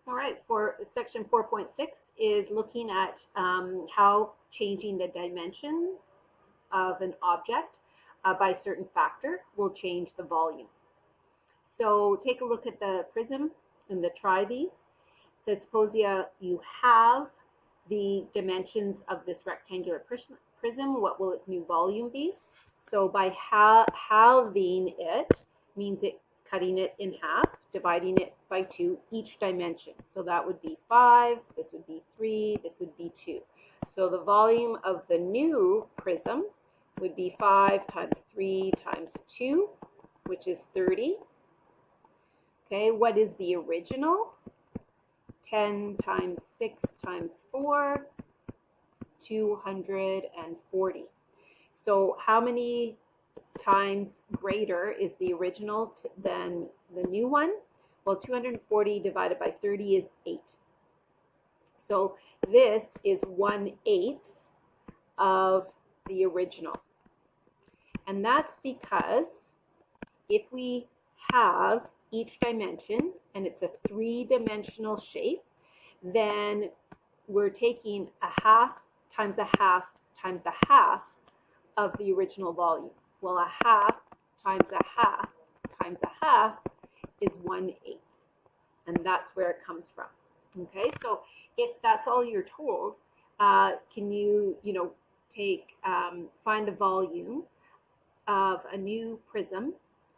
All right, for section 4.6 is looking at how changing the dimension of an object by a certain factor will change the volume. So take a look at the prism and try these. So suppose you have the dimensions of this rectangular prism, what will its new volume be? So by halving it means it's cutting it in half, dividing it by 2 each dimension. So that would be 5, this would be 3, this would be 2. So the volume of the new prism would be 5 times 3 times 2, which is 30. Okay, what is the original? 10 times 6 times 4 is 240. So how many times greater is the original than the new one? Well, 240 divided by 30 is 8. So this is 1/8 of the original. And that's because if we have each dimension and it's a 3-dimensional shape, then we're taking a half times a half times a half of the original volume. Well, a half times a half times a half is 1/8, and that's where it comes from. Okay, so if that's all you're told, can you find the volume of a new prism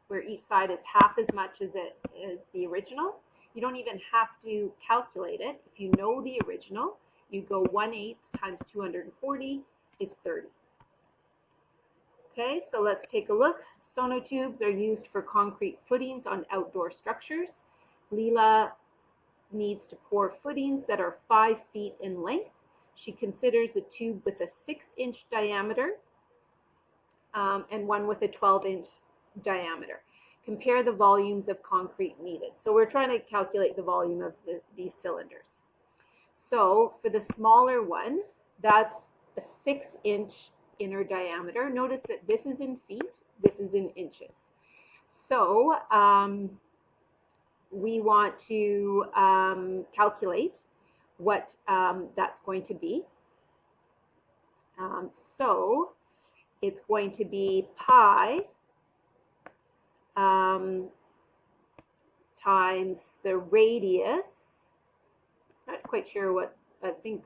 where each side is half as much as it is the original? You don't even have to calculate it. If you know the original, you go 1/8 times 240 is 30. Okay, so let's take a look. Sonotubes are used for concrete footings on outdoor structures. Leela needs to pour footings that are 5 feet in length. She considers a tube with a 6-inch diameter and one with a 12-inch diameter. Compare the volumes of concrete needed. So we're trying to calculate the volume of these cylinders. So for the smaller one, that's a 6-inch inner diameter. Notice that this is in feet, this is in inches. So we want to calculate what that's going to be. So it's going to be pi times the radius. Not quite sure what, I think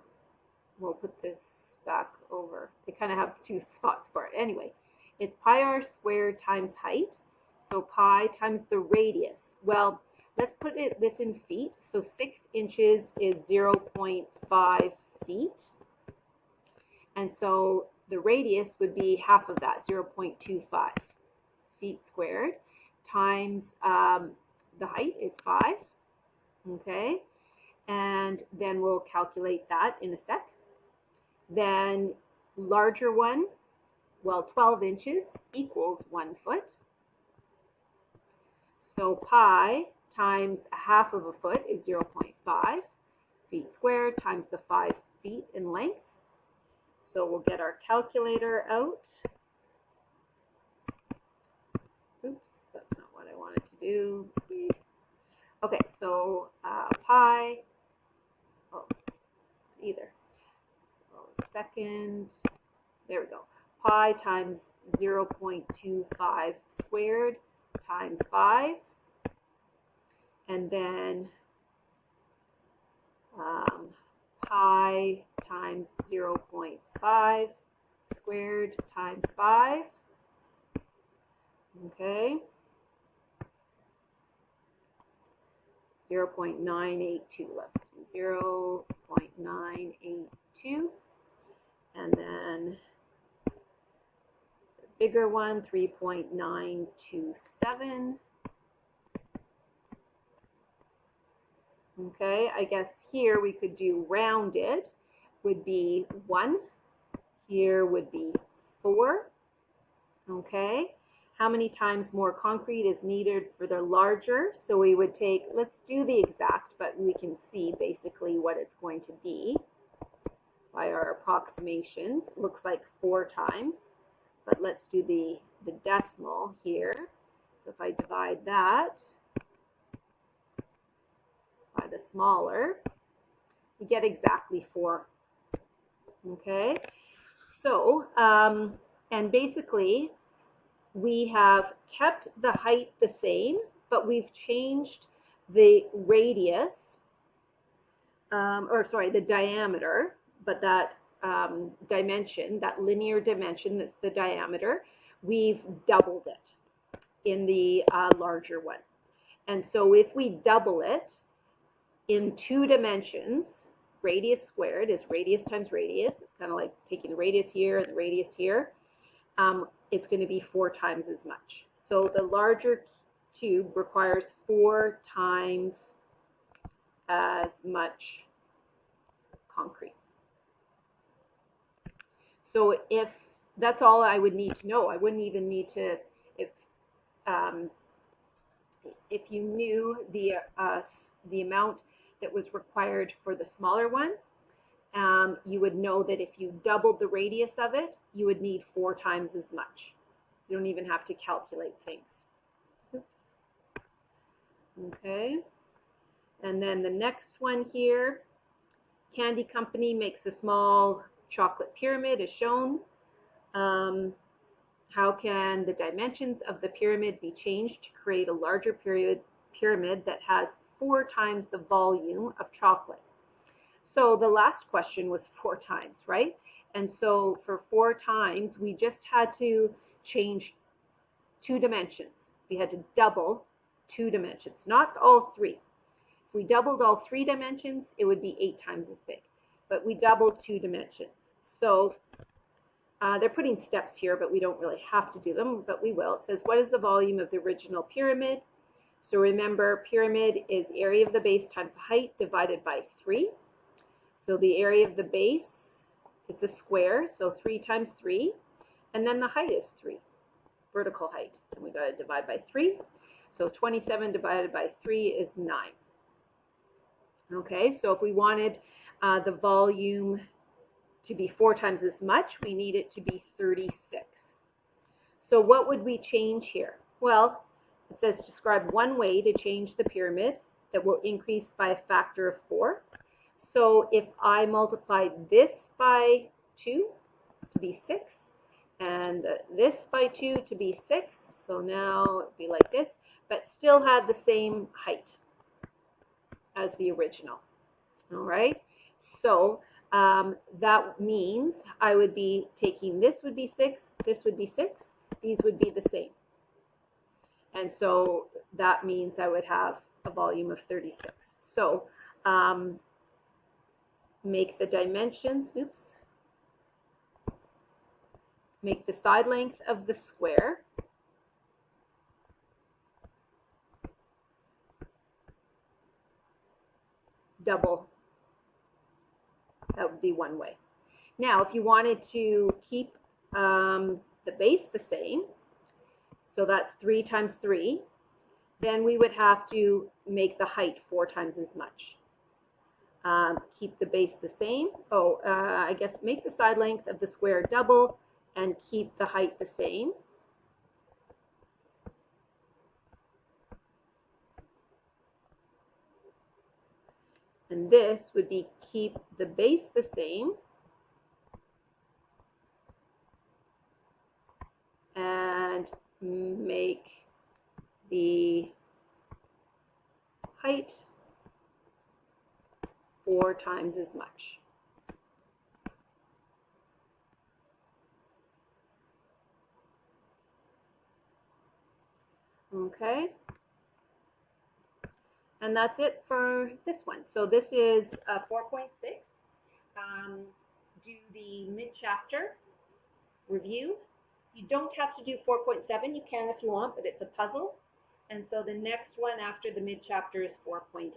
we'll put this back over. They kind of have 2 spots for it. Anyway, it's pi r squared times height. So pi times the radius. Well, let's put this in feet. So 6 inches is 0.5 feet. And so the radius would be half of that, 0.25 feet squared, times the height is 5. Okay, and then we'll calculate that in a sec. Then larger one, well, 12 inches equals 1 foot. So pi times a half of a foot is 0.5 feet squared times the 5 feet in length. So we'll get our calculator out. Oops, that's not what I wanted to do. Okay, so pi, oh, it's not either. So second, there we go. Pi times 0.25 squared times 5. And then pi times 0.5 squared times 5. Okay. 0.982. Let's do 0.982. And then the bigger one, 3.927. Okay, I guess here we could do rounded, would be 1. Here would be 4. Okay, how many times more concrete is needed for the larger? So we would take, let's do the exact, but we can see basically what it's going to be by our approximations. It looks like 4 times, but let's do the decimal here. So if I divide that by the the smaller, we get exactly 4. Okay, so, and basically, we have kept the height the same, but we've changed the radius, or sorry, the diameter, but that dimension, that linear dimension, that's the diameter, we've doubled it in the larger one. And so if we double it in 2 dimensions, radius squared is radius times radius. It's kind of like taking the radius here and the radius here. It's going to be 4 times as much. So the larger tube requires 4 times as much concrete. So if that's all I would need to know, I wouldn't even need to, if you knew the amount that was required for the smaller one, you would know that if you doubled the radius of it, you would need 4 times as much. You don't even have to calculate things. Oops. Okay. And then the next one here, Candy Company makes a small chocolate pyramid as shown. How can the dimensions of the pyramid be changed to create a larger pyramid that has 4 times the volume of chocolate? So the last question was 4 times, right? And so for 4 times, we just had to change 2 dimensions. We had to double 2 dimensions, not all 3. If we doubled all 3 dimensions, it would be 8 times as big. But we doubled 2 dimensions. So they're putting steps here, but we don't really have to do them, but we will. It says, what is the volume of the original pyramid? So remember, pyramid is area of the base times the height divided by 3. So the area of the base, it's a square, so 3 times 3. And then the height is 3, vertical height. And we got to divide by 3. So 27 divided by 3 is 9. Okay, so if we wanted the volume to be 4 times as much, we need it to be 36. So what would we change here? Well, it says describe one way to change the pyramid that will increase by a factor of 4. So if I multiplied this by 2 to be 6, and this by 2 to be 6, so now it'd be like this, but still had the same height as the original. All right, so that means I would be taking, this would be 6, this would be 6, these would be the same. And so that means I would have a volume of 36. So make the dimensions, oops, make the side length of the square double. That would be one way. Now, if you wanted to keep the base the same, so that's 3 times 3, then we would have to make the height 4 times as much. Keep the base the same. I guess make the side length of the square double and keep the height the same. And this would be keep the base the same and make the height 4 times as much. Okay. And that's it for this one. So this is 4.6. Do the mid-chapter review. You don't have to do 4.7. You can if you want, but it's a puzzle. And so the next one after the mid-chapter is 4.8.